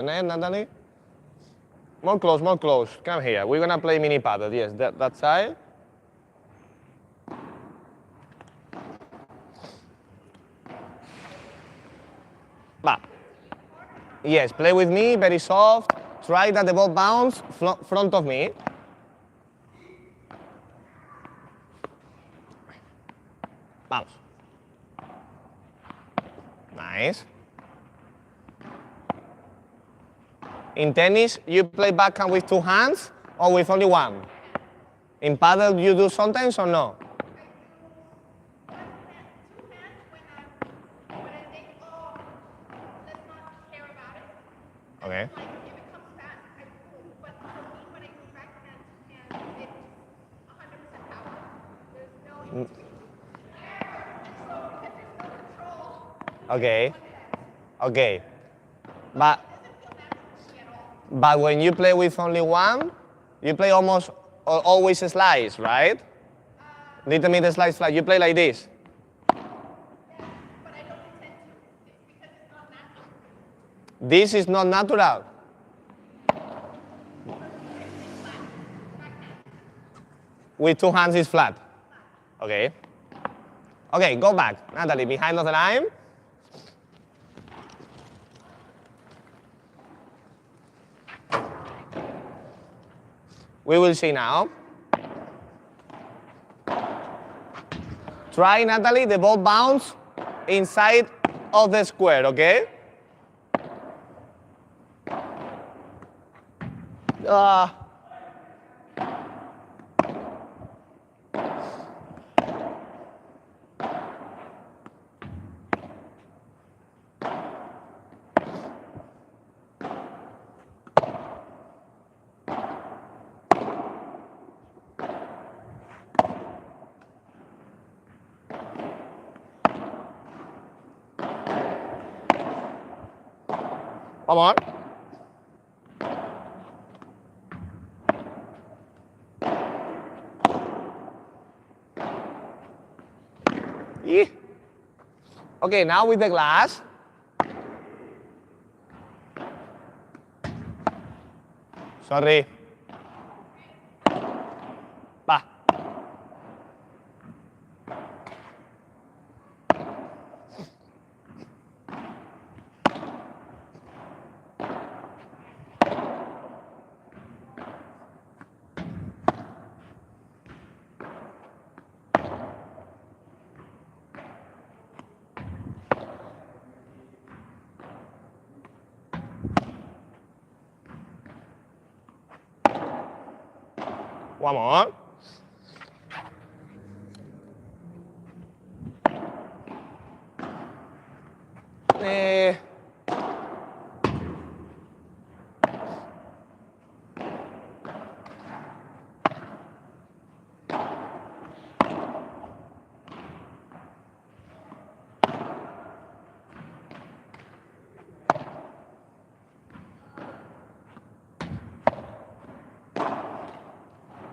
Natalie? More close, more close. Come here. We're gonna play mini paddle. Yes, that side. Bah. Yes, play with me, very soft. Try that the ball bounce front of me. Bounce. Nice. In tennis, you play backhand with two hands or with only one? In paddle, you do sometimes or no? Okay. Okay. Okay. But when you play with only one, you play almost always slice, right? Little bit slice, slice. You play like this. This is not natural. With two hands is flat. Okay. Okay, go back. Natalie, behind of the line. We will see now. Try, Natalie, the ball bounce inside of the square, okay? Come on. Yeah. Okay, now with the glass. Sorry. Bah. One more.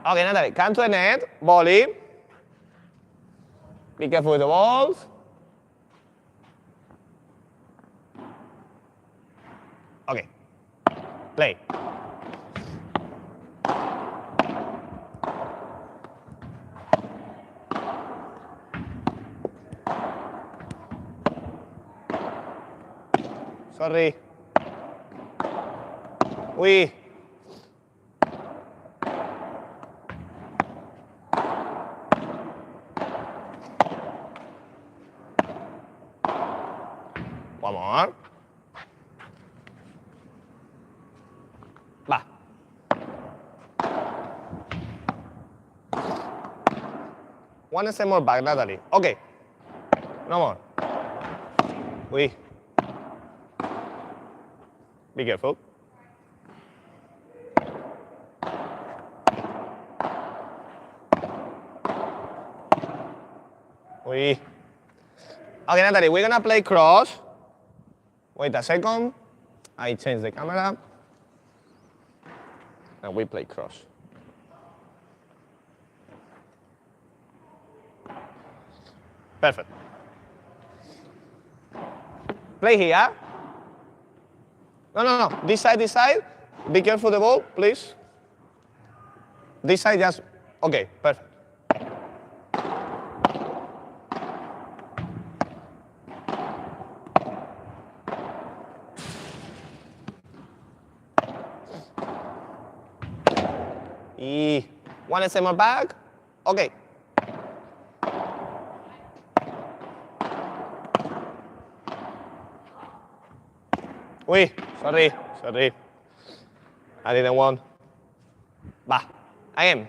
Okay, Natalie, come to the net, volley. Be careful with the balls. Okay, play. Sorry. We. One more. Bah. One step more back, Natalie. Okay. No more. We. Be careful. We. Okay, Natalie, we're gonna play cross. Wait a second. I change the camera. And we play cross. Perfect. Play here. No. This side. Be careful the ball, please. This side just, okay, perfect. One more back. Okay. Uy, sorry. I didn't want. Va, again.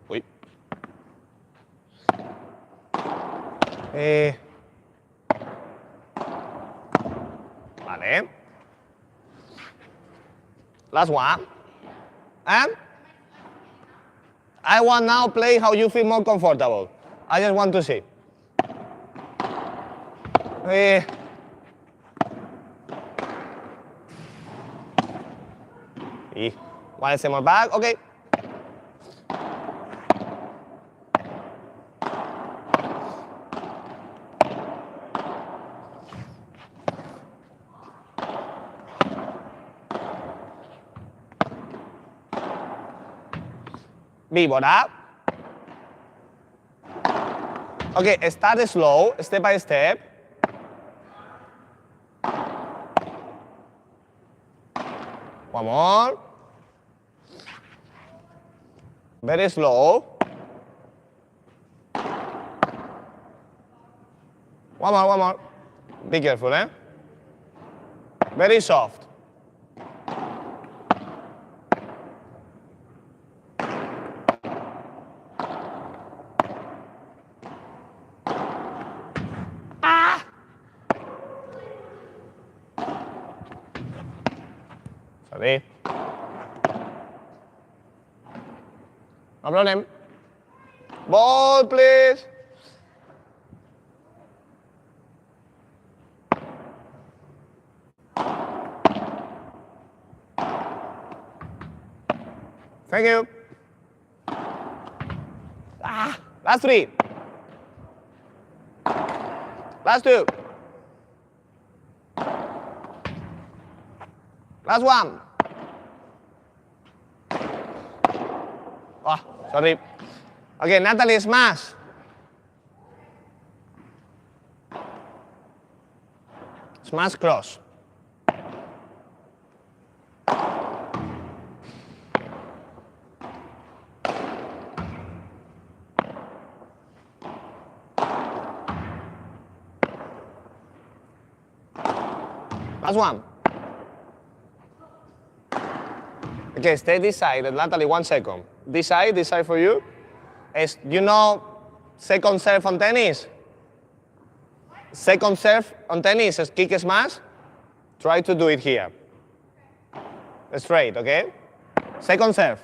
Uy. Vale. Last one. And I want now play how you feel more comfortable. I just want to see. One more back. Okay. Vivo up. Okay, start slow, step by step. One more. Very slow. One more. Be careful, eh? Very soft. Sorry. No problem. Ball, please. Thank you. Last three. Last two. Last one. Oh, sorry. Okay, Natalie, smash. Smash cross. Last one. Okay, stay this side. Natalie, 1 second. This side for you. Is, you know, second serve on tennis? Second serve on tennis is kick smash. Try to do it here. Straight, okay? Second serve.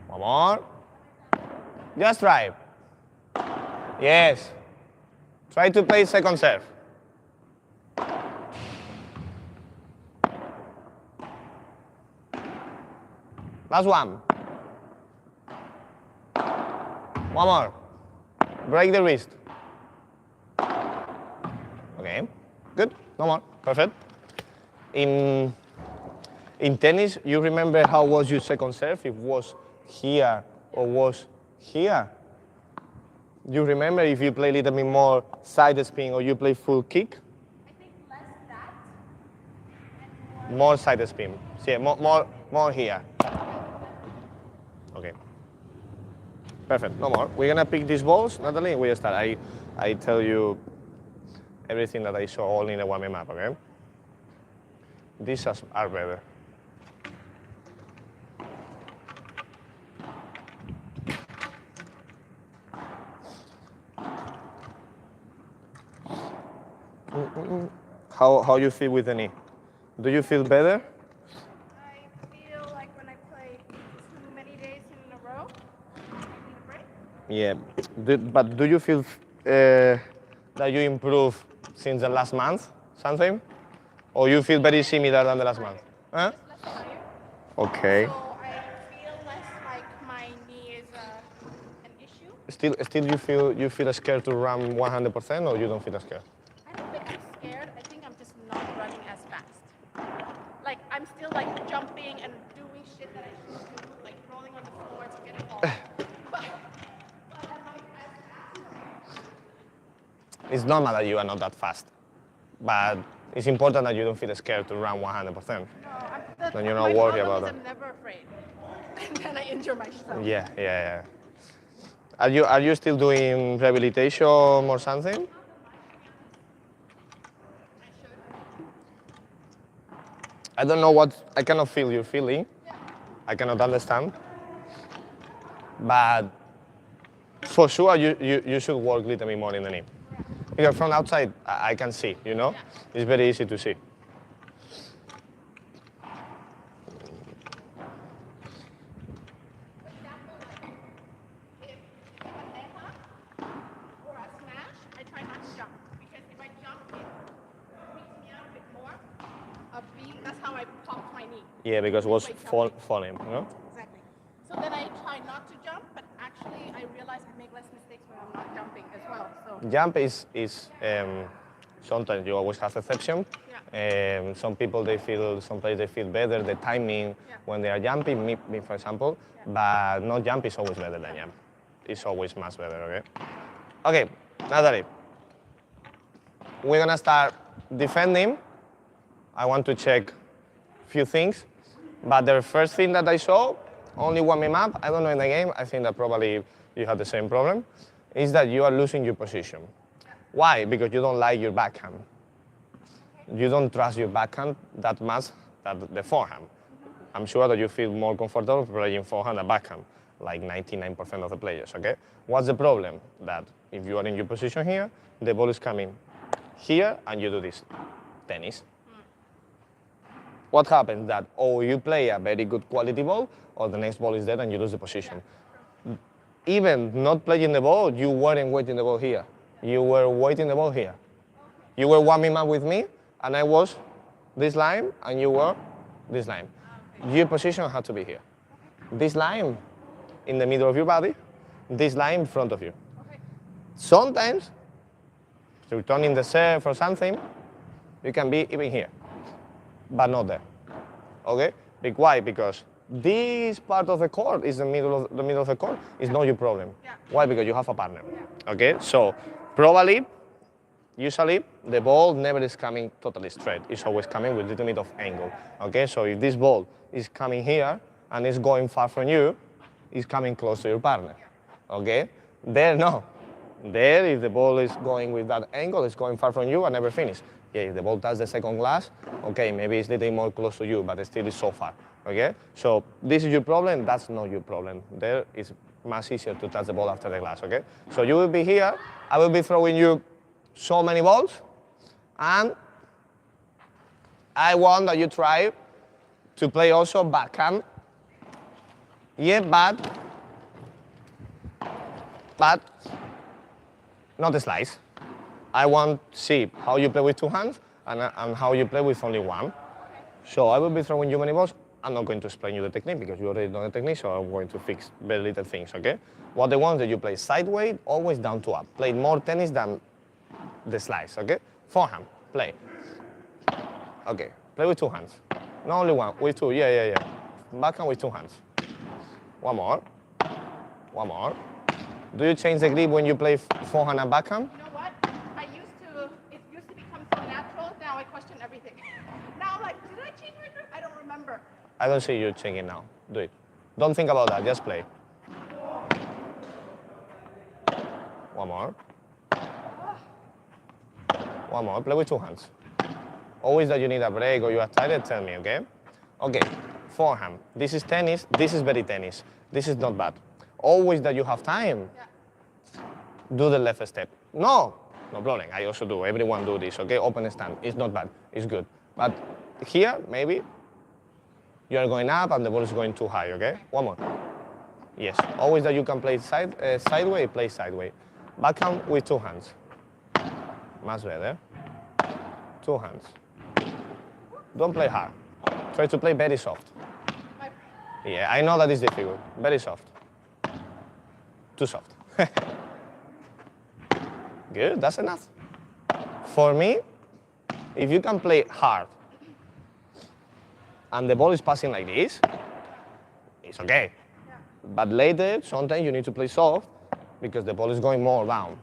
One more. Just try. Yes. Try to play second serve. Last one. One more. Break the wrist. Okay, good. No more. Perfect. In tennis, you remember how was your second serve? If it was here or was here? You remember if you play a little bit more side spin or you play full kick? I think less that and more side spin. Yeah, more here. Okay. Perfect. No more. We're gonna pick these balls, Natalie. We start. I tell you everything that I saw all in the warming up. Okay. These are better. How you feel with the knee? Do you feel better? I feel like when I play too many days in a row, I need a break. Yeah, but do you feel that you improve since the last month? Something? Or you feel very similar than the last month? Huh? Just less tired. Okay. So I feel less like my knee is an issue. Still, you feel scared to run 100%, or you don't feel scared? I don't think I'm scared. I think I'm just not running as fast. Like I'm still like jumping and doing shit that I shouldn't do, like rolling on the floor to get it off. But am I as fast? It's normal that you are not that fast, but it's important that you don't feel scared to run 100%. No, Then you're not my worried problem about is that. I'm never afraid. And then I injure myself. Yeah. Are you still doing rehabilitation or something? I should. I don't know what, I cannot feel your feeling. Yeah. I cannot understand. But for sure, you should work a little bit more in the knee. Because from outside, I can see, you know? Yeah. It's very easy to see. For example, like if a padeja or a smash, I try not to jump because if I jump, it freaks me out a bit more. That's how I popped my knee. Yeah, because it was Wait, jumping. falling, you know? Exactly. So then I try not to jump, but actually I realize I make less mistakes when I'm not jumping as well. So Jump is sometimes you always have exception. Some people some players they feel better the timing when they are jumping. Me for example, but not jump is always better than jump. It's always much better. Okay. Okay, Natalie. We're gonna start defending. I want to check a few things, but the first thing that I saw, only warming up. I don't know in the game. I think that probably you have the same problem. Is that you are losing your position. Why? Because you don't like your backhand. You don't trust your backhand that much than the forehand. I'm sure that you feel more comfortable playing forehand than backhand, like 99% of the players, okay? What's the problem? That if you are in your position here, the ball is coming here and you do this, tennis. What happens? That you play a very good quality ball, or the next ball is dead and you lose the position. Even not playing the ball, you weren't waiting the ball here. You were waiting the ball here. You were warming up with me, and I was this line, and you were this line. Your position had to be here. This line in the middle of your body, this line in front of you. Sometimes, returning the serve or something, you can be even here, but not there. Okay? Why? Because this part of the court is the middle of the court. Is not your problem. Why? Because you have a partner. Okay? So probably, usually, the ball never is coming totally straight. It's always coming with a little bit of angle. Okay? So if this ball is coming here and is going far from you, it's coming close to your partner. Okay? There, no. There, if the ball is going with that angle, it's going far from you and never finish. Yeah, if the ball touches the second glass, okay, maybe it's a little more close to you, but it still is so far. Okay? So this is your problem, that's not your problem. There is much easier to touch the ball after the glass, okay? So you will be here, I will be throwing you so many balls, and I want that you try to play also backhand. Yeah, but not the slice. I want to see how you play with two hands and how you play with only one. So I will be throwing you many balls. I'm not going to explain you the technique because you already know the technique, so I'm going to fix very little things, okay? What I want is that you play sideways, always down to up. Play more tennis than the slice, okay? Forehand, play. Okay, play with two hands. Not only one, with two, yeah. Backhand with two hands. One more. Do you change the grip when you play forehand and backhand? You know what? It used to become so natural, now I question everything. Now I'm like, did I change my grip? I don't remember. I don't see you changing now. Do it. Don't think about that, just play. One more. One more, play with two hands. Always that you need a break or you are tired, tell me, okay? Okay, forehand. This is tennis, this is very tennis. This is not bad. Always that you have time, do the left step. No problem, I also do, everyone do this, okay? Open stand, it's not bad, it's good. But here, maybe, you are going up and the ball is going too high, okay? One more. Yes, always that you can play sideways, play sideways. Backhand with two hands. Much better. Two hands. Don't play hard. Try to play very soft. My, Yeah, I know that is difficult. Very soft. Too soft. Good, that's enough. For me, if you can play hard and the ball is passing like this, it's okay. yeah. But later, sometimes you need to play soft because the ball is going more down.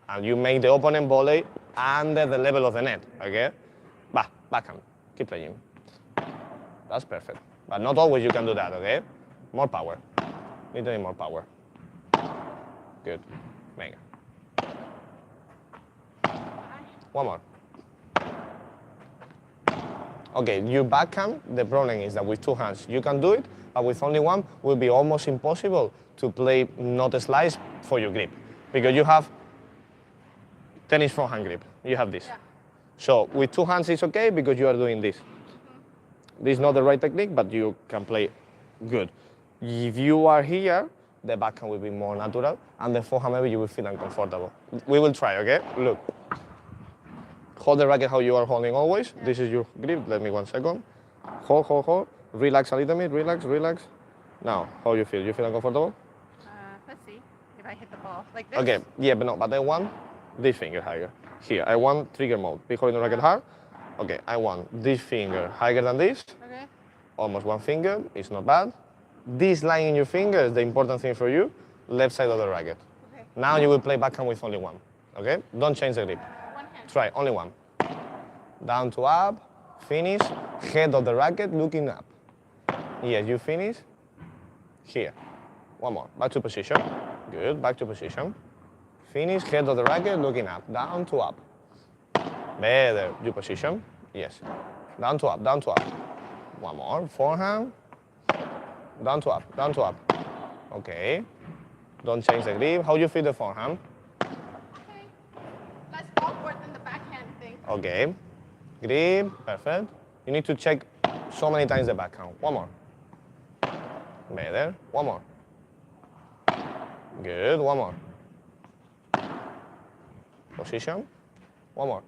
And you make the opponent volley under the level of the net, okay? Backhand, keep playing. That's perfect. But not always you can do that, okay? More power. Need more power. Good. Venga. One more. Okay, your backhand, the problem is that with two hands you can do it, but with only one will be almost impossible to play not a slice for your grip. Because you have tennis forehand grip. You have this. Yeah. So with two hands it's okay because you are doing this. This is not the right technique, but you can play good. If you are here, the backhand will be more natural, and the forehand maybe you will feel uncomfortable. We will try, okay? Look. Hold the racket how you are holding always. Yeah. This is your grip. Let me 1 second. Hold, hold, hold. Relax a little bit. Relax, relax. Now, how you feel? You feel uncomfortable? Let's see if I hit the ball like this. Okay, yeah, but no, but I want this finger higher. Here, I want trigger mode. Be holding the racket hard. Okay, I want this finger higher than this. Okay. Almost one finger. It's not bad. This line in your finger is the important thing for you. Left side of the racket. Okay. Now you will play backhand with only one. Okay? Don't change the grip. One hand. Try, only one. Down to up, finish, head of the racket looking up. Yes, you finish. Here. One more. Back to position. Good, back to position. Finish, head of the racket looking up. Down to up. Better. You position. Yes. Down to up, down to up. One more. Forehand. Down to up, down to up. Okay. Don't change the grip. How you feel the forehand? Okay. Less awkward than the backhand thing. Okay. Grip, perfect. You need to check so many times the backhand. One more. Better. One more. Good. One more. Position. One more.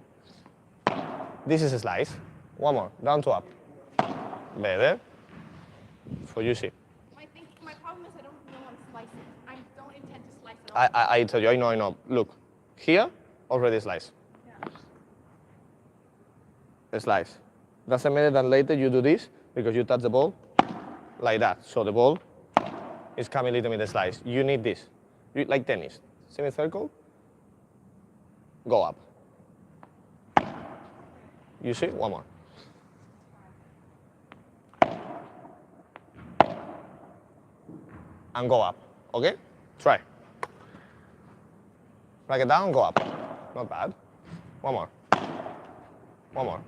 This is a slice. One more. Down to up. Better. So you see. My problem is I don't know I'm slicing. I don't intend to slice at all. I tell you, I know. Look. Here, already slice. Yeah. A slice. Doesn't matter that later you do this because you touch the ball like that. So the ball is coming a little bit slice. You need this. Like tennis. Semicircle. Go up. You see? One more. And go up. Okay? Try. Racket down, go up. Not bad. One more. One more.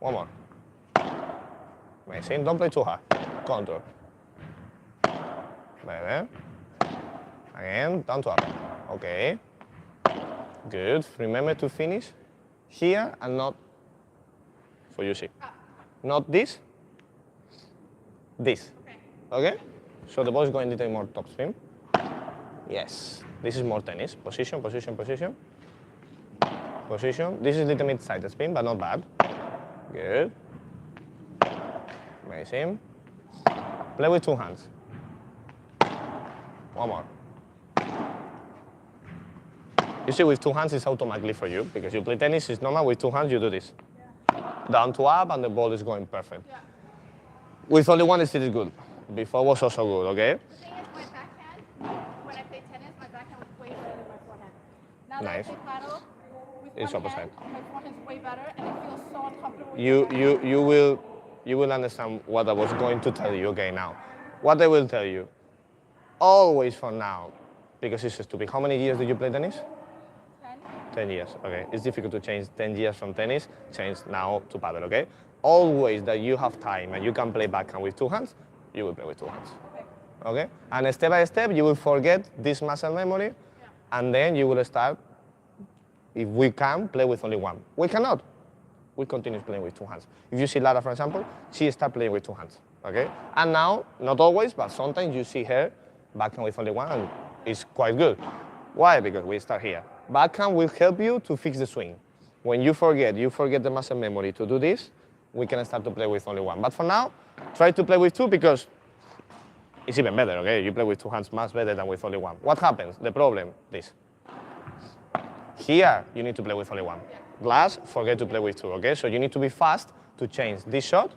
One more. Amazing. Don't play too hard. Control. Better. Again, down to up. Okay. Good. Remember to finish here and not for you see. Not this. This. Okay? So the ball is going a little more topspin. Yes. This is more tennis. Position, position, position. Position. This is a little bit side spin, but not bad. Good. Amazing. Play with two hands. One more. You see, with two hands, it's automatically for you because you play tennis. It's normal. With two hands, you do this. Yeah. Down to up, and the ball is going perfect. Yeah. With only one, it's still good. Before was also good, okay? The thing is, my backhand, when I play tennis, my backhand was way better than my forehand. Now Nice. that I play paddle, with It's one opposite. hand, my forehand's way better, and it feels so uncomfortable. You will understand what I was going to tell you, okay, now. What I will tell you, always from now, because it's stupid. How many years did you play tennis? 10. 10 years, okay. It's difficult to change 10 years from tennis, change now to paddle, okay? Always that you have time and you can play backhand with two hands, you will play with two hands, okay? And step by step, you will forget this muscle memory, and then you will start, if we can, play with only one. We cannot. We continue playing with two hands. If you see Lara, for example, she starts playing with two hands, okay? And now, not always, but sometimes you see her backhand with only one, and it's quite good. Why? Because we start here. Backhand will help you to fix the swing. When you forget the muscle memory to do this, we can start to play with only one. But for now, try to play with two because it's even better, okay? You play with two hands much better than with only one. What happens? The problem, this. Here, you need to play with only one. Glass, forget to play with two, okay? So you need to be fast to change this shot,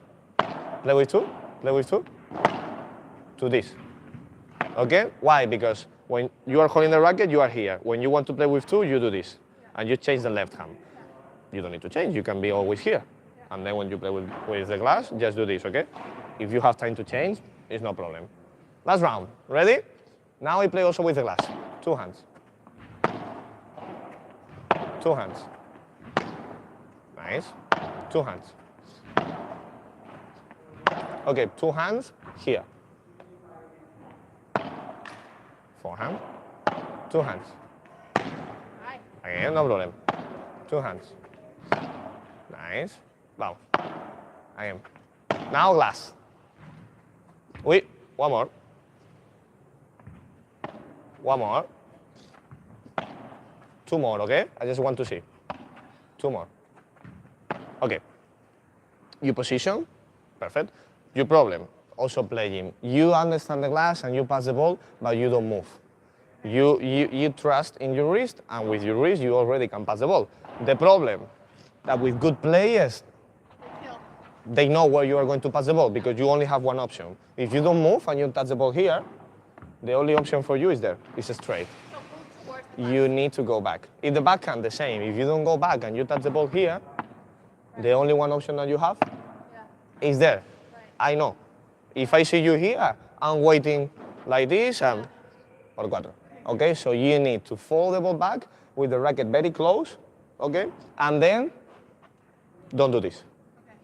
play with two, to this. Okay? Why? Because when you are holding the racket, you are here. When you want to play with two, you do this. And you change the left hand. You don't need to change, you can be always here. And then when you play with the glass, just do this, okay? If you have time to change, it's no problem. Last round, ready? Now we play also with the glass. Two hands. Two hands. Nice. Two hands. Okay, two hands here. Forehand. Two hands. Again, no problem. Two hands. Nice. Bounce. Again. Now glass. Wait, one more. One more. Two more, okay? I just want to see. Two more. Okay. You position. Perfect. Your problem, also playing. You understand the glass and you pass the ball, but you don't move. You trust in your wrist, and with your wrist, you already can pass the ball. The problem, that with good players, they know where you are going to pass the ball because you only have one option. If you don't move and you touch the ball here, the only option for you is there. It's straight. You need to go back. In the backhand, the same. If you don't go back and you touch the ball here, the only one option that you have is there. I know. If I see you here, I'm waiting like this and por cuatro. Okay, so you need to fold the ball back with the racket very close, okay? And then don't do this.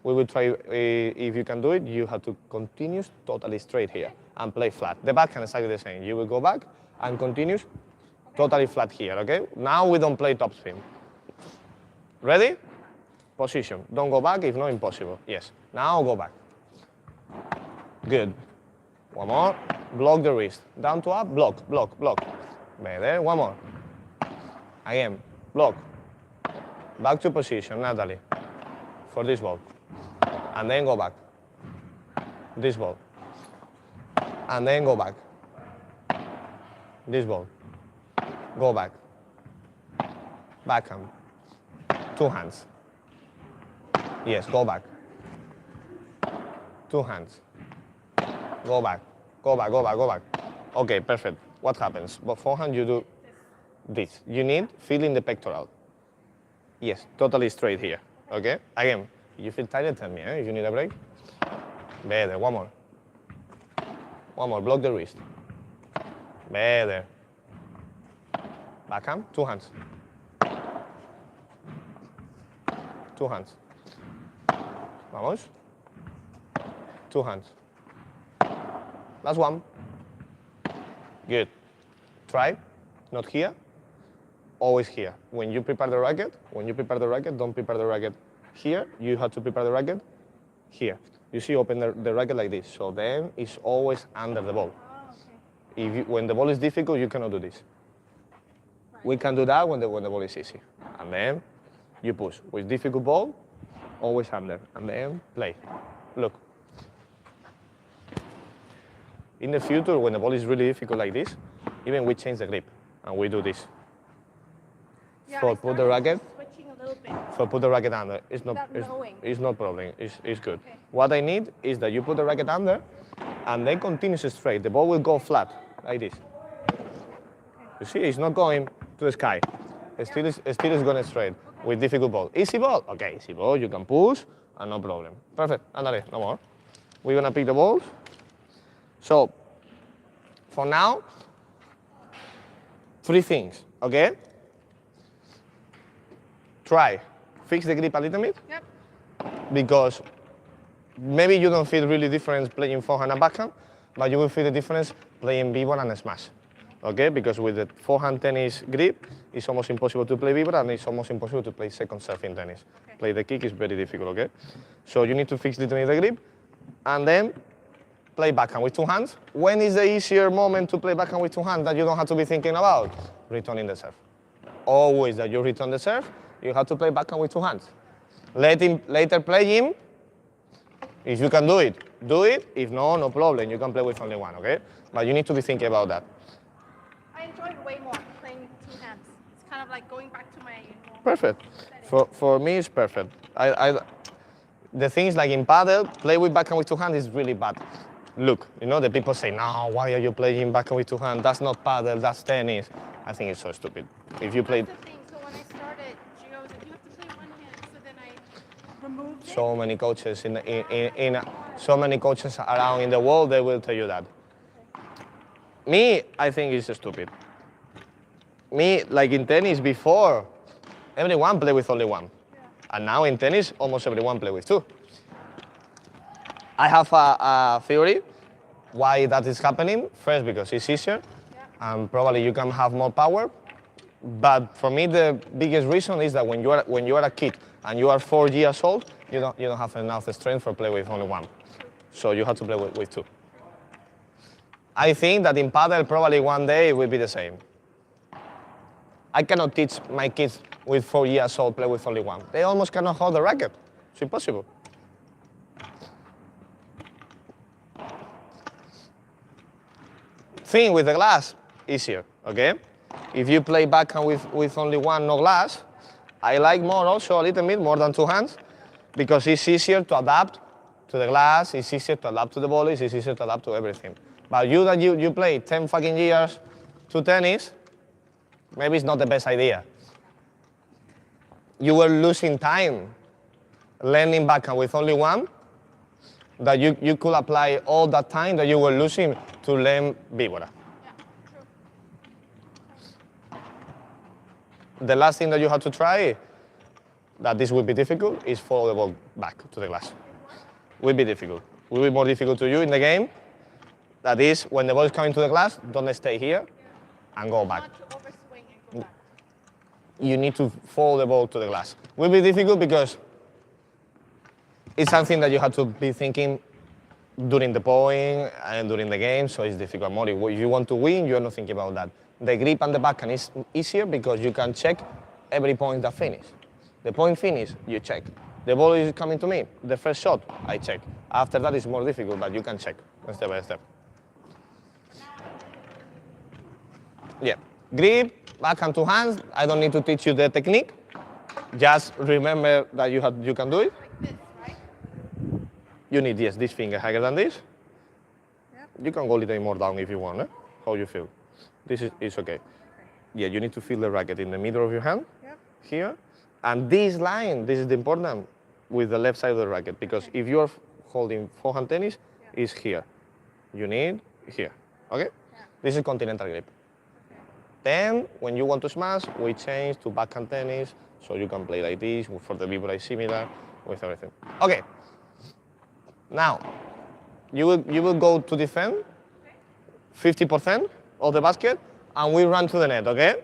We will try, if you can do it, you have to continue totally straight here and play flat. The backhand is exactly the same. You will go back and continue totally flat here, okay? Now we don't play topspin. Ready? Position. Don't go back, if not impossible. Yes. Now go back. Good. One more. Block the wrist. Down to up, block, block, block. Better. One more. Again. Block. Back to position, Natalie. For this ball. And then go back. This ball. And then go back. This ball. Go back. Backhand. Two hands. Yes, go back. Two hands. Go back. Go back, go back, go back. Okay, perfect. What happens? But forehand, you do this. You need feeling the pectoral. Yes, totally straight here. Okay? Again, if you feel tired, tell me, if you need a break. Better. One more. One more. Block the wrist. Better. Backhand. Two hands. Two hands. Vamos. Two hands. Last one. Good. Try. Not here. Always here. When you prepare the racket, don't prepare the racket here. You have to prepare the racket here. You see, open the racket like this. So then it's always under the ball. Oh, okay. When the ball is difficult, you cannot do this. Right. We can do that when the ball is easy. And then you push. With difficult ball, always under. And then play. Look. In the future, when the ball is really difficult like this, even we change the grip and we do this. Yeah, so put the racket. Switching a little bit. So put the racket under. It's not problem. It's good. Okay. What I need is that you put the racket under, and then continues straight. The ball will go flat like this. Okay. You see, it's not going to the sky. It still is going straight with difficult ball. Easy ball. Okay, easy ball. You can push, and no problem. Perfect. Natalie, no more. We're gonna pick the balls. So, for now, three things, okay? Try, fix the grip a little bit. Yep. Because maybe you don't feel really difference playing forehand and backhand, but you will feel the difference playing b-ball and smash, okay? Because with the forehand tennis grip, it's almost impossible to play b-ball and it's almost impossible to play second serve in tennis. Okay. Play the kick is very difficult, okay? So you need to fix a little bit the grip, and then play backhand with two hands. When is the easier moment to play backhand with two hands that you don't have to be thinking about? Returning the serve. Always that you return the serve, you have to play backhand with two hands. Later play him If you can do it, do it. If no, no problem. You can play with only one, okay? But you need to be thinking about that. I enjoy it way more playing two hands. It's kind of like going back to my normal Perfect. setting. For me, it's perfect. The thing is, like in Padel, play with backhand with two hands is really bad. Look, you know, the people say, no, why are you playing backhand with two hands? That's not Padel, that's tennis. I think it's so stupid. If you play... That's the thing. So when I started, Gio was like, you have to play one hand. So then I removed it. So many coaches so many coaches around in the world, they will tell you that. Me, I think it's stupid. Me, like in tennis before, everyone play with only one. Yeah. And now in tennis, almost everyone play with two. I have a theory why that is happening. First, because it's easier, and probably you can have more power. But for me, the biggest reason is that when you are a kid and you are 4 years old, you don't have enough strength for play with only one. So you have to play with two. I think that in Padel, probably one day it will be the same. I cannot teach my kids with 4 years old play with only one. They almost cannot hold the racket. It's impossible. Thing with the glass, easier, okay? If you play backhand with only one, no glass, I like more also a little bit more than two hands because it's easier to adapt to the glass, it's easier to adapt to the volleys, it's easier to adapt to everything. But you play 10 fucking years to tennis, maybe it's not the best idea. You were losing time learning backhand with only one, that you could apply all that time that you were losing to learn víbora. Yeah, true. The last thing that you have to try, that this will be difficult, is follow the ball back to the glass. Will be difficult. Will be more difficult to you in the game. That is, when the ball is coming to the glass, don't stay here and go back. Not to overswing and go back. You need to follow the ball to the glass. Will be difficult because it's something that you have to be thinking during the point and during the game, so it's difficult more. If you want to win, you're not thinking about that. The grip and the backhand is easier because you can check every point that finish. The point finish, you check. The ball is coming to me. The first shot, I check. After that, it's more difficult, but you can check step by step. Yeah. Grip, backhand, two hands. I don't need to teach you the technique. Just remember that you can do it. Like this, right? You need, yes, this finger higher than this. Yep. You can go a little more down if you want, how you feel. This is okay. Yeah, you need to feel the racket in the middle of your hand, Yep. here. And this line, this is the important, with the left side of the racket, because if you are holding forehand tennis, it's here. You need here, okay? Yeah. This is continental grip. Then, when you want to smash, we change to backhand tennis, so you can play like this, for the vibra is similar, with everything. Okay. Now, you will go to defend 50% of the basket, and we run to the net, okay?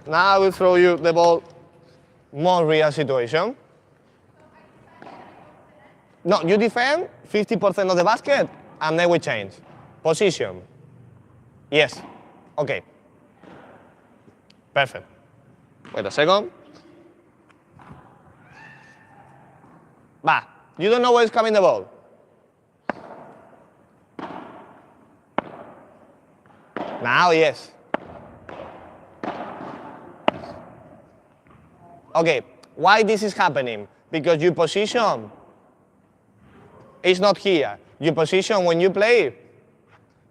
Now I will throw you the ball, more real situation. No, you defend 50% of the basket, and then we change. Position. Yes. Okay. Perfect. Wait a second. Bah, you don't know where is coming the ball. Now, yes. Okay, why this is happening? Because your position is not here. Your position when you play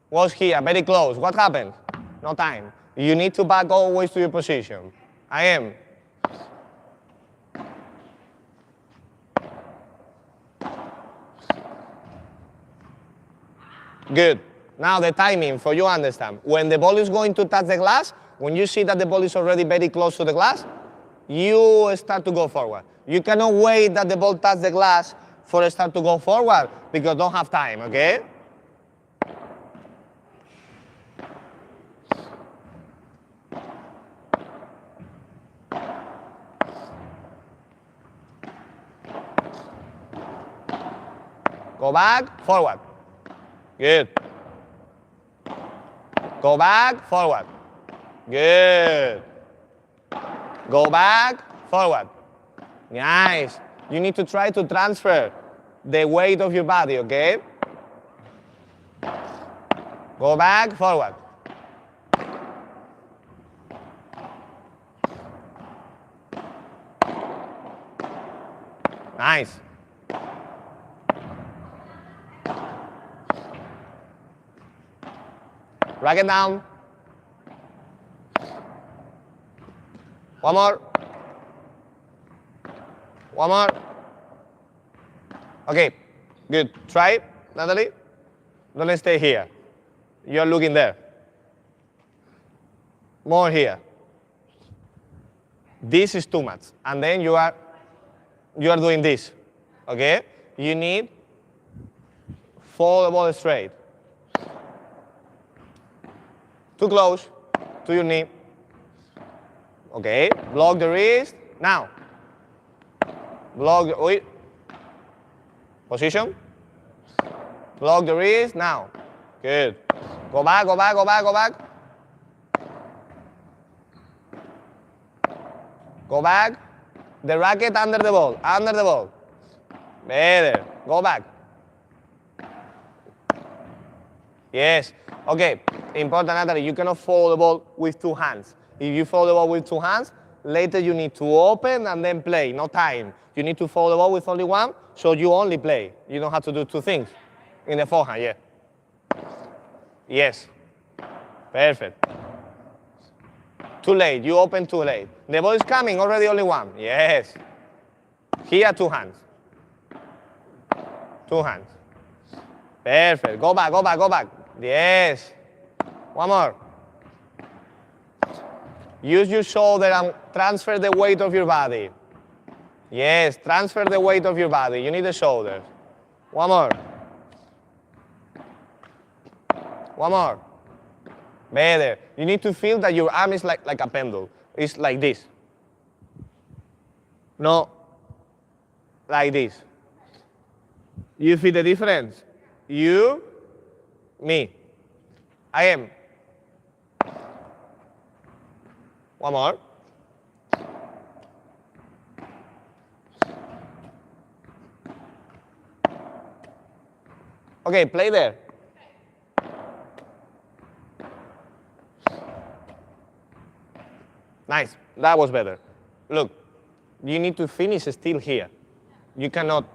was here, very close. What happened? No time. You need to back always to your position. I am. Good. Now the timing, for you understand. When the ball is going to touch the glass, when you see that the ball is already very close to the glass, you start to go forward. You cannot wait that the ball touch the glass for it start to go forward because don't have time, okay? Go back, forward. Good. Go back, forward. Good. Go back, forward. Nice. You need to try to transfer the weight of your body, okay? Go back, forward. Nice. Racket down. One more. One more. Okay, good. Try it, Natalie. Don't stay here. You're looking there. More here. This is too much. And then you are doing this. Okay? You need follow the ball straight. Too close to your knee. Okay, block the wrist. Now. Block the, wait. Position. Block the wrist. Now. Good. Go back, go back, go back, go back. Go back. The racket under the ball. Under the ball. Better. Go back. Yes. Okay. Important, Natalie. You cannot follow the ball with two hands. If you follow the ball with two hands, later you need to open and then play. No time. You need to follow the ball with only one, so you only play. You don't have to do two things. In the forehand, yeah. Yes. Perfect. Too late. You open too late. The ball is coming, already only one. Yes. Here, two hands. Two hands. Perfect. Go back, go back, go back. Yes. One more. Use your shoulder and transfer the weight of your body. Yes, transfer the weight of your body. You need the shoulders. One more. One more. Better. You need to feel that your arm is like a pendulum. It's like this. No, like this. You feel the difference? You, me. I am. One more. Okay, play there. Nice, that was better. Look, you need to finish still here. You cannot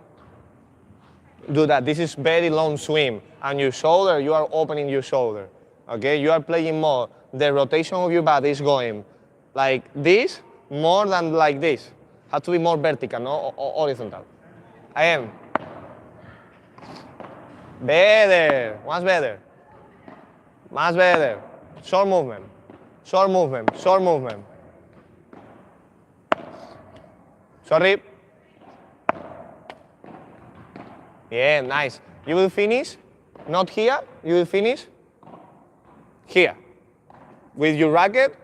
do that. This is very long swim. And your shoulder, you are opening your shoulder. Okay, you are playing more. The rotation of your body is going like this more than like this. Has to be more vertical, no horizontal. I am. Better, much better. Much better. Short movement, short movement, short movement. Sorry. Yeah, nice. You will finish, not here, you will finish here. With your racket,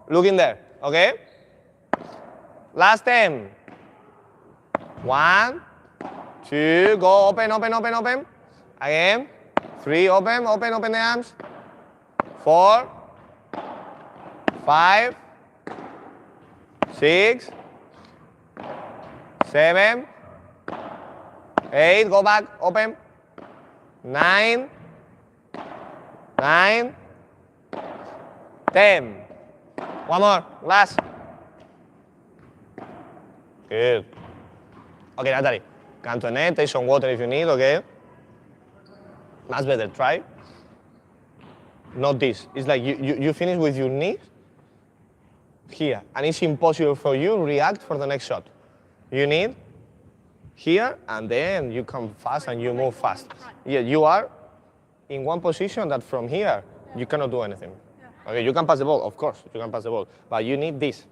looking there, okay? Last 10. 1, 2, go open, open, open, open. Again. 3, open, open, open the arms. 4, 5, 6, 7, 8, go back, open. 9, 9, 10. One more, last. Good. Okay, Natalie, come to a net, take some water if you need, okay? Much better, try. Not this. It's like you finish with your knees here, and it's impossible for you to react for the next shot. You need here, and then you come fast and you move fast. Yeah, you are in one position that from here, you cannot do anything. Okay, you can pass the ball, of course, you can pass the ball, but you need this.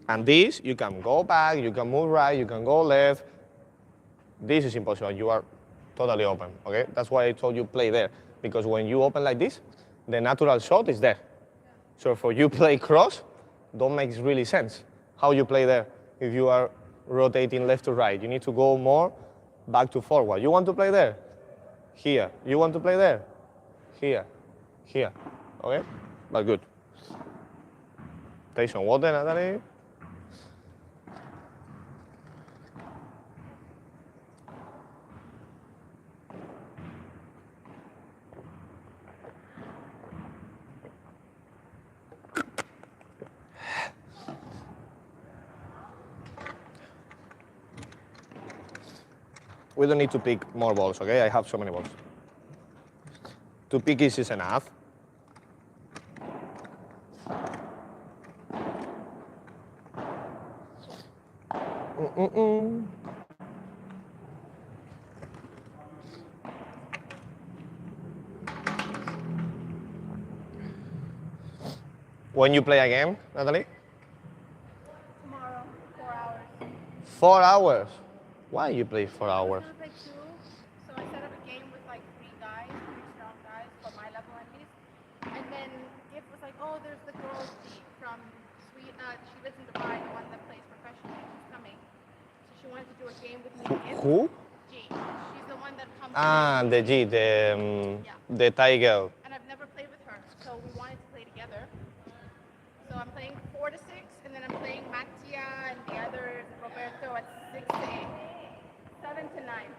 And this, you can go back, you can move right, you can go left. This is impossible, you are totally open, okay? That's why I told you play there, because when you open like this, the natural shot is there. So for you play cross, don't make really sense how you play there if you are rotating left to right. You need to go more back to forward. You want to play there? Here. You want to play there? Here. Here. Okay? But good. Take some water, Natalie. We don't need to pick more balls, okay? I have so many balls. 2 pickies is enough. When you play a game, Natalie? Tomorrow, 4 hours. 4 hours? Why you play 4 hours? I'm gonna play 2, so I set up a game with like 3 guys, 3 strong guys, for my level at least. And then Gift was like, oh, there's the girl from Sweden. She lives in Dubai, the one that plays professionally. She's coming. So she wanted to do a game with me and Gift. Who? G. She's the one that comes. Ah, the G, the Thai girl. And I've never played with her, so we wanted to play together. So I'm playing 4 to 6, and then I'm playing Mattia and the other Roberto at 6 to 8. 7 to 9.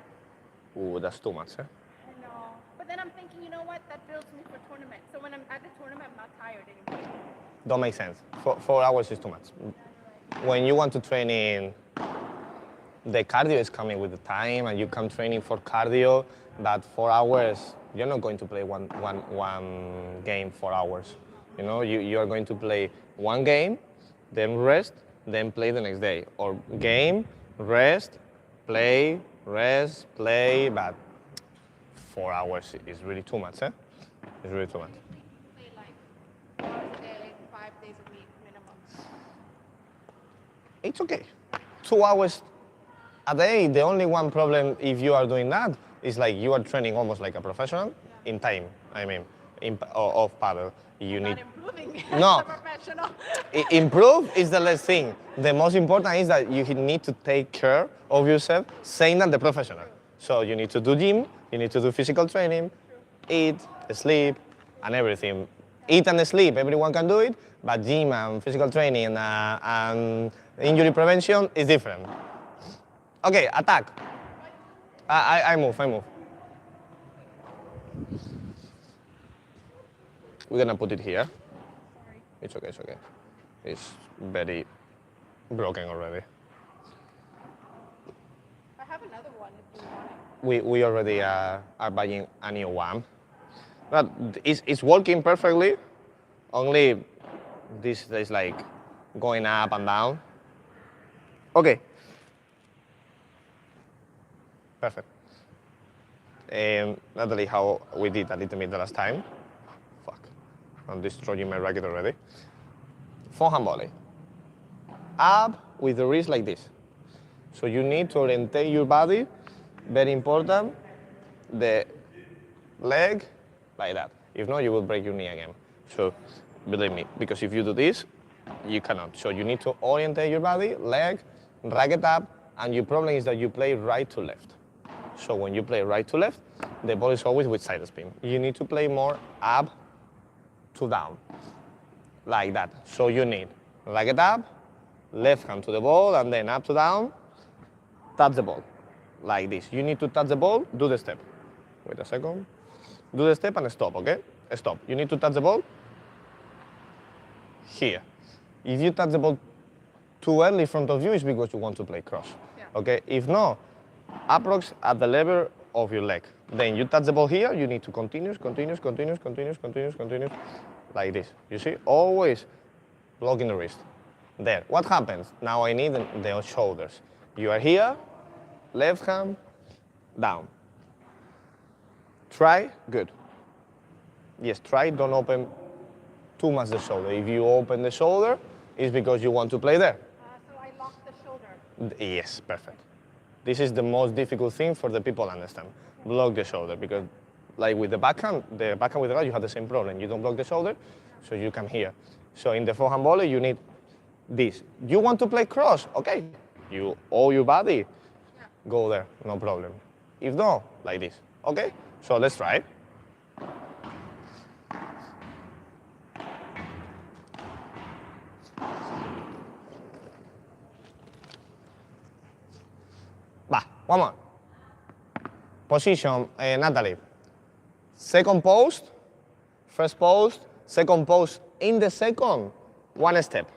Ooh, that's too much, eh? I know. But then I'm thinking, you know what? That builds me for tournament. So when I'm at the tournament, I'm not tired anymore. Don't make sense. 4 hours is too much. When you want to train in, the cardio is coming with the time, and you come training for cardio, but 4 hours, you're not going to play one game 4 hours. You know, you are going to play one game, then rest, then play the next day. Or game, rest, play, rest, play, but 4 hours is really too much, eh? It's really too much. Play like 4 hours a day, 5 days a week minimum. It's okay. 2 hours a day, the only one problem if you are doing that is like you are training almost like a professional in time, I mean, of paddle. You Not need improving No. as a professional. Improve is the last thing. The most important is that you need to take care of yourself, same as the professional. So you need to do gym, you need to do physical training, eat, sleep, and everything. Eat and sleep, everyone can do it, but gym and physical training and injury prevention is different. Okay, attack. I move. We're gonna put it here. Sorry. It's okay. It's very broken already. I have another one if you want it. We already are buying a new one. But it's working perfectly. Only this is like going up and down. Okay. Perfect. Natalie, how we did a little bit the last time. Fuck. I'm destroying my racket already. Forehand volley. Up with the wrist like this. So you need to orientate your body. Very important. The leg like that. If not, you will break your knee again. So believe me, because if you do this, you cannot. So you need to orientate your body, leg, racket up, and your problem is that you play right to left. So when you play right to left, the ball is always with side spin. You need to play more up to down, like that. So you need racket up, left hand to the ball, and then up to down, touch the ball, like this. You need to touch the ball, do the step. Wait a second. Do the step and stop, okay? Stop. You need to touch the ball here. If you touch the ball too early in front of you, it's because you want to play cross, okay? If not, approx at the level of your leg. Then you touch the ball here, you need to continue, like this. You see, always blocking the wrist. There, what happens? Now I need the shoulders. You are here, left hand, down. Try, good. Yes, try, don't open too much the shoulder. If you open the shoulder, it's because you want to play there. So I lock the shoulder. Yes, perfect. This is the most difficult thing for the people to understand. Block the shoulder, because like with the backhand with the right, you have the same problem. You don't block the shoulder, so you come here. So in the forehand volley, you need this. You want to play cross, okay. You all your body, go there, no problem. If not, like this, okay? So let's try it. One more. Position, Natalie. Second post, first post, second post. In the second, one step.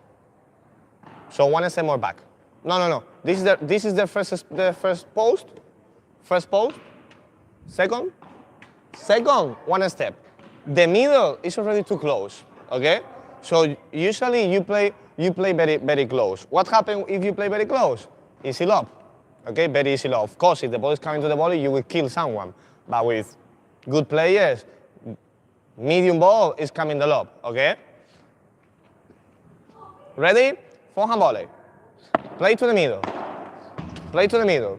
So one step more back. No. This is the first post, First post, second, one step. The middle is already too close, okay? So usually you play very, very close. What happens if you play very close? Easy lob, okay? Very easy lob. Of course, if the ball is coming to the volley, you will kill someone. But with good players, medium ball is coming the lob, okay? Ready? Forehand volley. Play to the middle. Play to the middle.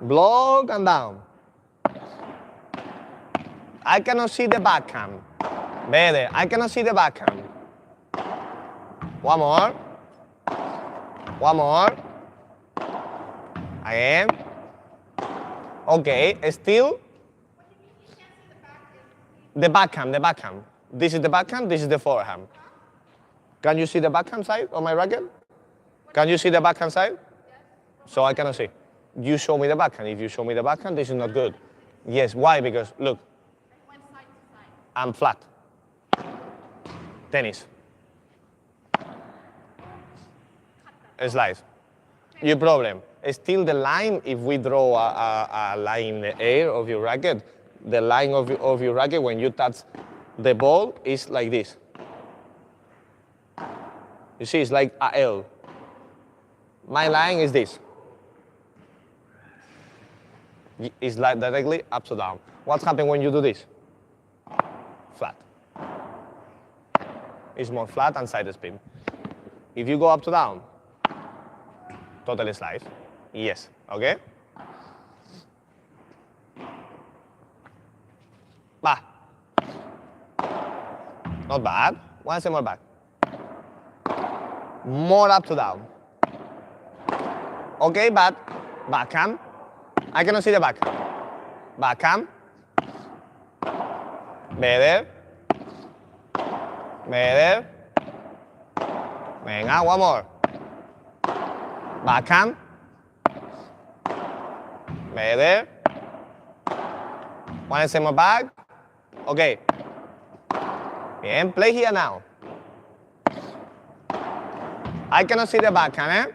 Block and down. I cannot see the backhand. Better. I cannot see the backhand. One more. One more. Again. Okay, still. The backhand, the backhand. This is the backhand, this is the forehand. Can you see the backhand side of my racket? Can you see the backhand side? So I cannot see. You show me the backhand. If you show me the backhand, this is not good. Yes, why? Because, look, I'm flat. Tennis. Slice. Your problem. Still the line, if we draw a line in the air of your racket, the line of your racket when you touch the ball is like this. You see, it's like a L. My line is this. It's like directly up to down. What happens when you do this? Flat. It's more flat and side spin. If you go up to down, totally slice. Yes, okay? Bah. Not bad. One step more back. More up to down. Okay, but backhand. I cannot see the backhand. Backhand. Better. Better. Venga, one more. Backhand. Better. One step more back. Okay. Bien, play here now. I cannot see the backhand, eh?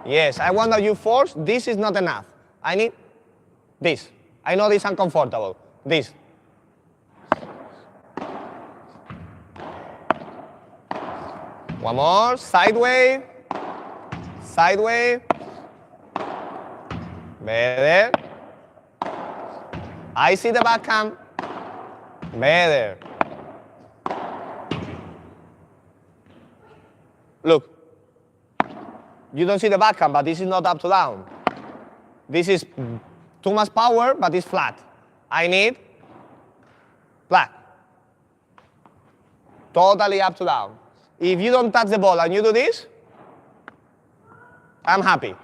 Yes, I want that you force. This is not enough. I need this. I know this is uncomfortable. This. One more. Sideways. Sideways. Better. I see the backhand. Better. Look. You don't see the backhand, but this is not up to down. This is too much power, but it's flat. I need flat. Totally up to down. If you don't touch the ball and you do this, I'm happy.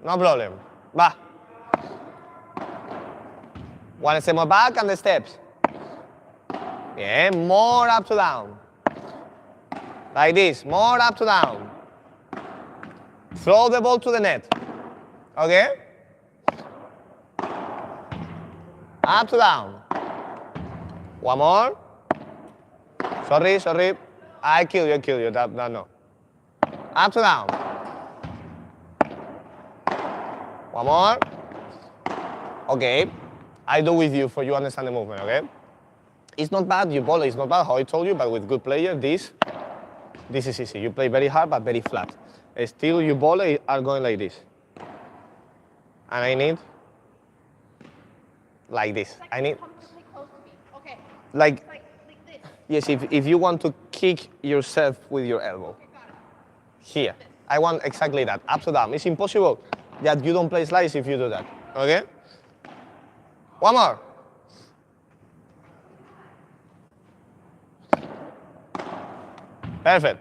No problem. Bah. One step more back and the steps. Yeah, more up to down. Like this, more up to down. Throw the ball to the net. Okay? Up to down. One more. Sorry, sorry. I kill you. That no. Up to down. One more. Okay. I do with you for you understand the movement, okay? It's not bad, your ball is not bad, how I told you, but with good player, this is easy. You play very hard, but very flat. Still, your ball are going like this. And I need like this. Like I need comfortably close to me. Okay. like this. yes, if you want to kick yourself with your elbow. Okay, got it. Here. I want exactly that, up to down. It's impossible that you don't play slice if you do that. Okay? One more. Perfect.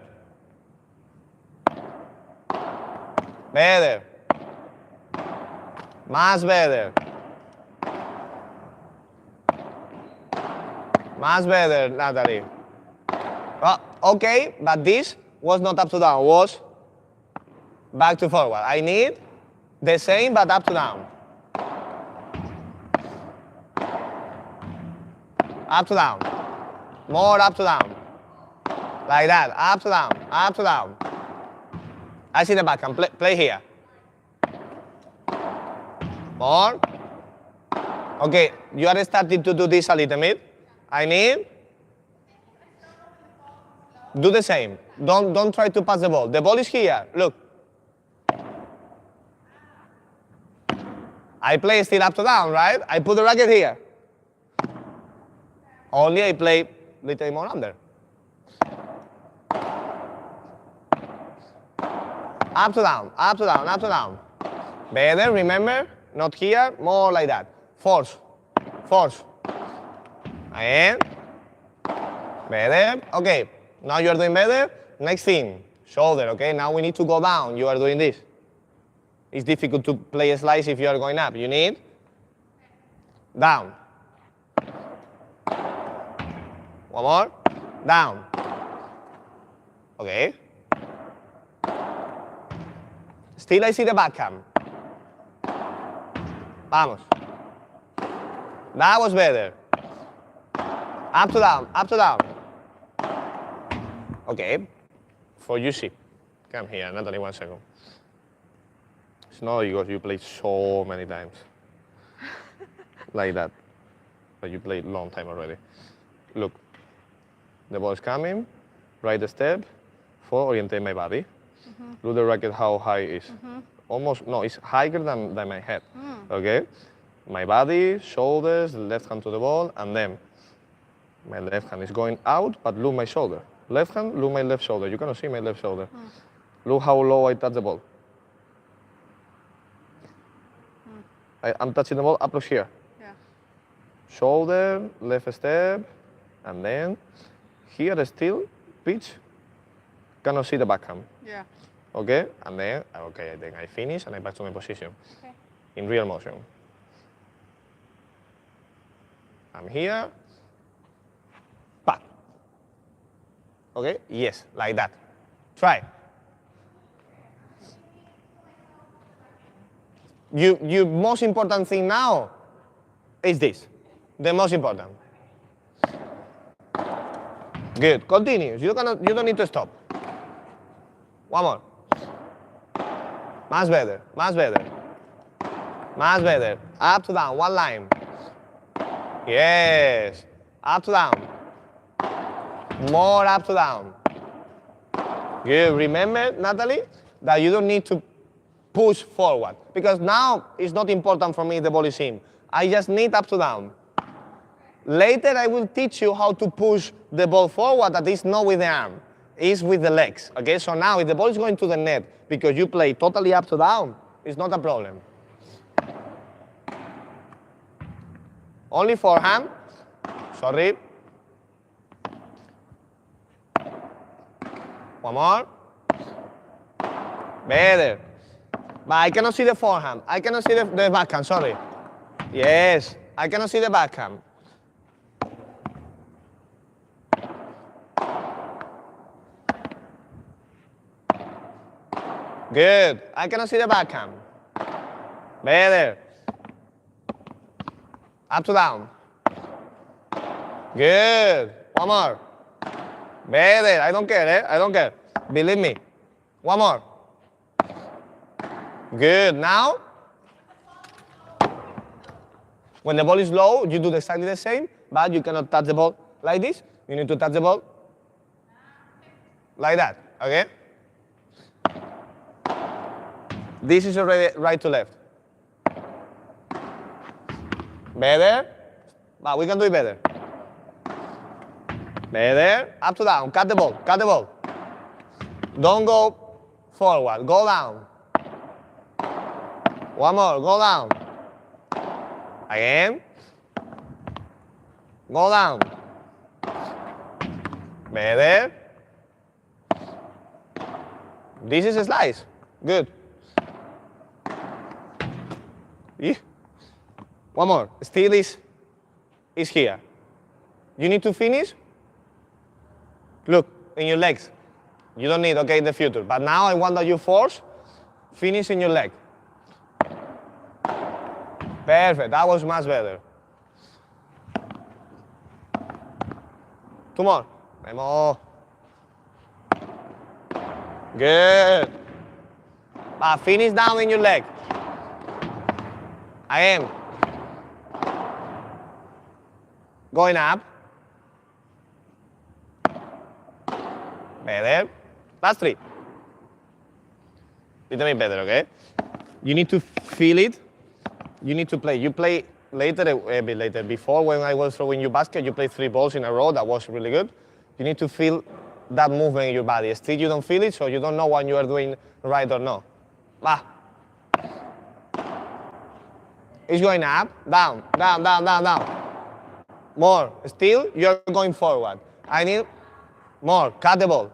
Better. Más better. Más better, Natalie. Oh, okay, but this was not up to down, was back to forward. I need the same, but up to down. Up to down. More up to down. Like that. Up to down. Up to down. I see the backhand. Play here. More. Okay, you are starting to do this a little bit. I need. Do the same. Don't try to pass the ball. The ball is here. Look. I play still up to down, right? I put the racket here. Only I play little more under. Up to down, up to down, up to down. Better, remember? Not here, more like that. Force, force. Again. Better. Okay, now you are doing better. Next thing, shoulder, okay? Now we need to go down. You are doing this. It's difficult to play a slice if you are going up. You need down. One more. Down. Okay. Still I see the backhand. Vamos. That was better. Up to down, up to down. Okay. For you see. Come here, Natalie, 1 second. It's not because you played so many times. Like that. But you played long time already. Look. The ball is coming. Right step. For orientate my body. Look the racket how high it is. Almost, no, it's higher than my head. Okay? My body, shoulders, left hand to the ball, and then my left hand is going out, but look my shoulder. Left hand, look my left shoulder. You cannot see my left shoulder. Look how low I touch the ball. I'm touching the ball up to here. Yeah. Shoulder, left step, and then here still, pitch. Cannot see the backhand. Yeah. Okay, and then, okay, then I finish and I back to my position. Okay. In real motion. I'm here. Back. Okay, yes, like that. Try. Your most important thing now is this. The most important. Good, continue. You don't need to stop. One more. Much better, much better. Much better. Up to down, one line. Yes. Up to down. More up to down. Good. Remember, Natalie, that you don't need to push forward. Because now it's not important for me the ball is in. I just need up to down. Later I will teach you how to push the ball forward, that is not with the arm. It's with the legs. Okay, so now if the ball is going to the net because you play totally up to down, it's not a problem. Only forehand. Sorry. One more. Better. But I cannot see the forehand. I cannot see the backhand, sorry. Yes, I cannot see the backhand. Good. I cannot see the backhand. Better. Up to down. Good. One more. Better. I don't care, eh? I don't care. Believe me. One more. Good. Now, when the ball is low, you do exactly the same, but you cannot touch the ball like this. You need to touch the ball like that, okay? This is already right to left. Better, but we can do it better. Better, up to down, cut the ball, cut the ball. Don't go forward, go down. One more, go down. Again. Go down. Better. This is a slice. Good. One more. Still is here. You need to finish. Look, in your legs. You don't need, okay, in the future. But now I want that you force, finish in your leg. Perfect, that was much better. Two more. Memo. Good. But finish down in your leg. I am going up. Better. Last three. Little bit better, okay? You need to feel it. You need to play. You play later, a bit later. Before, when I was throwing you basket, you played 3 balls in a row. That was really good. You need to feel that movement in your body. Still, you don't feel it, so you don't know when you are doing right or not. Ah. It's going up, down, down, down, down, down. More. Still, you're going forward. I need more. Cut the ball.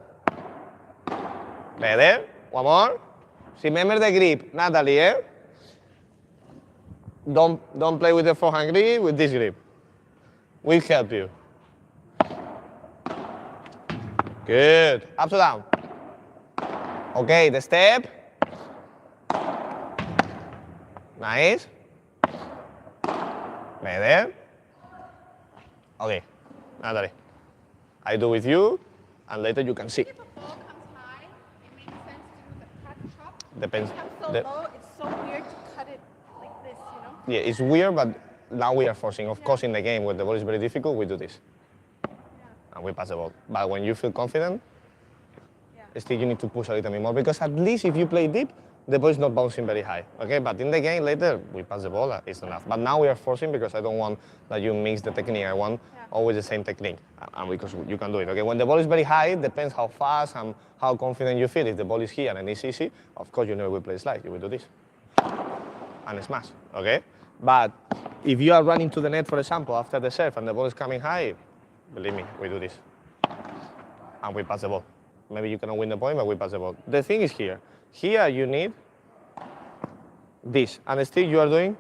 Better. One more. Remember the grip, Natalie, eh? Don't play with the forehand grip, with this grip. We'll help you. Good. Up to down. Okay, the step. Nice. Better. Okay, Natalie. I do with you, and later you can see. If a ball comes high, it makes sense to do the cut chop. Depends. If it comes so low, it's so weird to cut it like this, you know? Yeah, it's weird, but now we are forcing. Of course, in the game where the ball is very difficult, we do this. And we pass the ball. But when you feel confident, still you need to push a little bit more, because at least if you play deep, the ball is not bouncing very high, okay? But in the game later, we pass the ball, it's enough. But now we are forcing because I don't want that you mix the technique. I want always the same technique, and because you can do it, okay? When the ball is very high, it depends how fast and how confident you feel. If the ball is here and it's easy, of course you never will play slide, you will do this. And smash, okay? But if you are running to the net, for example, after the serve and the ball is coming high, believe me, we do this. And we pass the ball. Maybe you cannot win the point, but we pass the ball. The thing is here. Here you need this, and still you are doing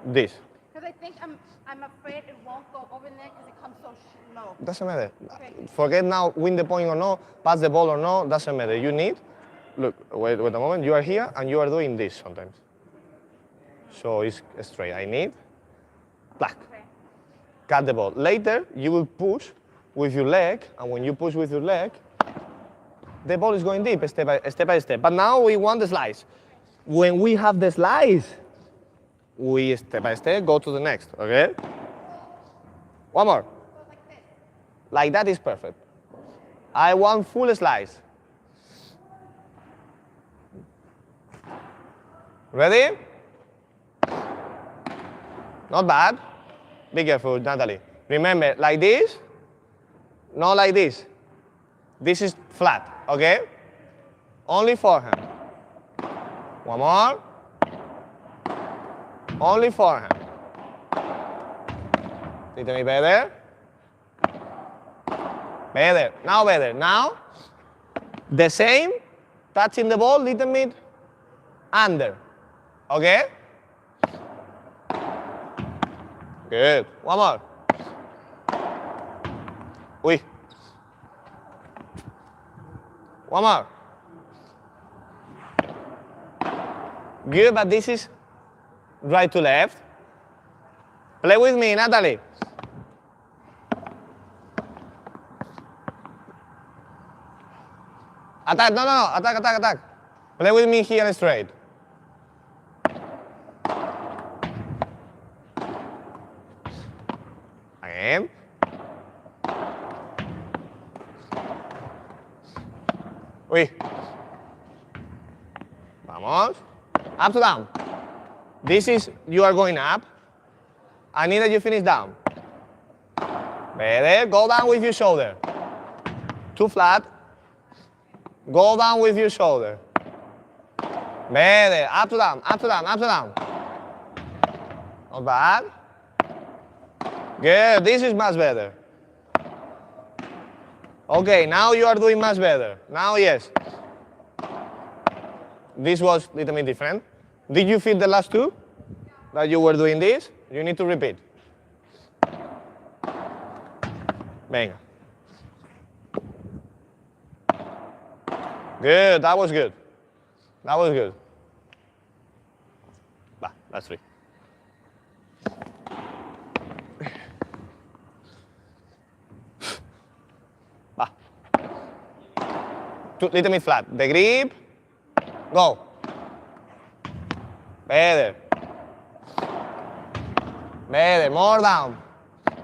this. Because I think I'm afraid it won't go over there because it comes so low. Doesn't matter. Okay. Forget now, win the point or no, pass the ball or no, doesn't matter. You need, look, wait a moment, you are here and you are doing this sometimes. So it's straight. I need, black. Okay. Cut the ball. Later, you will push with your leg, and when you push with your leg, the ball is going deep, step by step. But now we want the slice. When we have the slice, we step by step go to the next, okay? One more. Like this. Like that is perfect. I want full slice. Ready? Not bad. Be careful, Natalie. Remember, like this, not like this. This is flat, okay? Only forehand. One more. Only forehand. Little bit better. Better. Now better. Now, the same, touching the ball, little bit under. Okay? Good. One more. Uy. One more. Good, but this is right to left. Play with me, Natalie. Attack, no, attack. Play with me here straight. Again. Uy. Vamos. Up to down. This is, you are going up. I need that you finish down. Better. Go down with your shoulder. Too flat. Go down with your shoulder. Better. Up to down. Not bad. Good. This is much better. Okay, now you are doing much better. Now, yes. This was a little bit different. Did you feel the last two? That you were doing this? You need to repeat. Venga. Good, that was good. That was good. Bah, that's three. Bah. Little bit flat. The grip. Go. Better. Better, more down.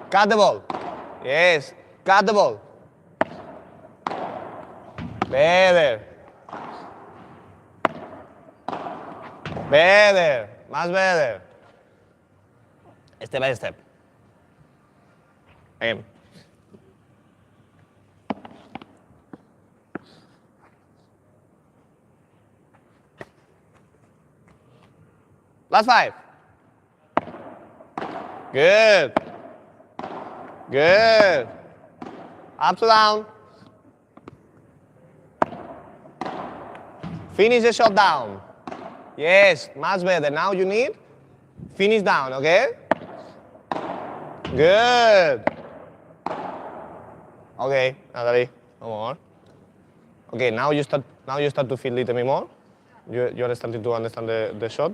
Cut the ball. Yes, cut the ball. Better. Better, más better. Step by step. Again. Last 5. Good. Good. Up to down. Finish the shot down. Yes, much better. Now you need finish down, okay? Good. Okay, Natalie, no more. Okay, now you start to feel a little bit more. You're starting to understand the shot.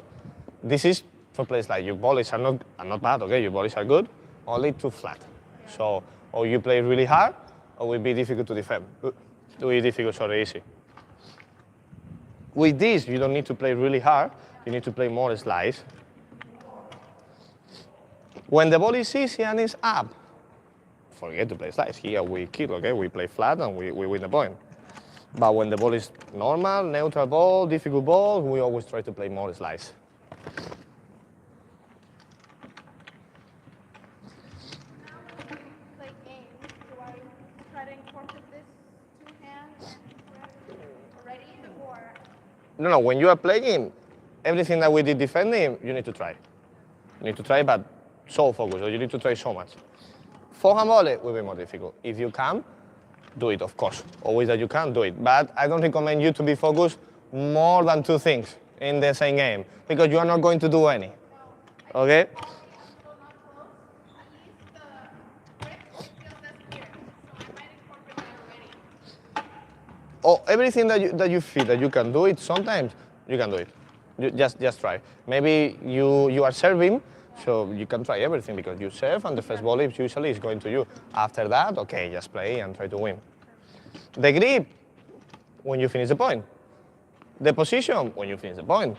This is for plays like your volleys are not bad, okay? Your volleys are good, only too flat. So, or you play really hard, or it will be difficult to defend. Too difficult, sorry, easy. With this, you don't need to play really hard. You need to play more slice. When the ball is easy and it's up, forget to play slice. Here we kill, okay? We play flat and we win the point. But when the ball is normal, neutral ball, difficult ball, we always try to play more slice. Play games. Do I try to incorporate this two hands already, or? No, when you are playing, everything that we did defending, you need to try. You need to try, but so focused, or you need to try so much. Forehand volley will be more difficult. If you can, do it, of course. Always that you can, do it. But I don't recommend you to be focused more than 2 things in the same game, because you are not going to do any. Okay? Or everything that you feel that you can do it, sometimes you can do it. You just try. Maybe you are serving, so you can try everything because you serve and the first volley usually is going to you. After that, okay, just play and try to win. The grip, when you finish the point. The position, when you finish the point.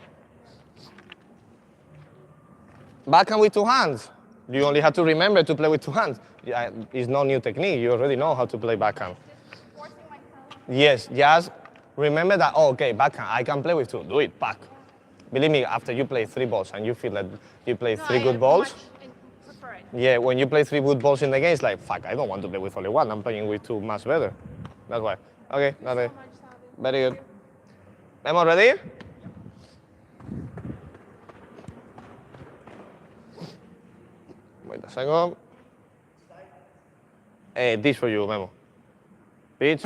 Backhand with 2 hands. You only have to remember to play with 2 hands. Yeah, it's no new technique. You already know how to play backhand. Yes, just remember that, oh, okay, backhand, I can play with 2. Do it, back. Believe me, after you play 3 balls and you feel that you play 3 good balls, yeah, when you play 3 good balls in the game, it's like, fuck, I don't want to play with only 1. I'm playing with 2 much better. That's why. Okay, Natalie. Very good. Memo, ready? Wait a second. This for you, Memo. Pitch.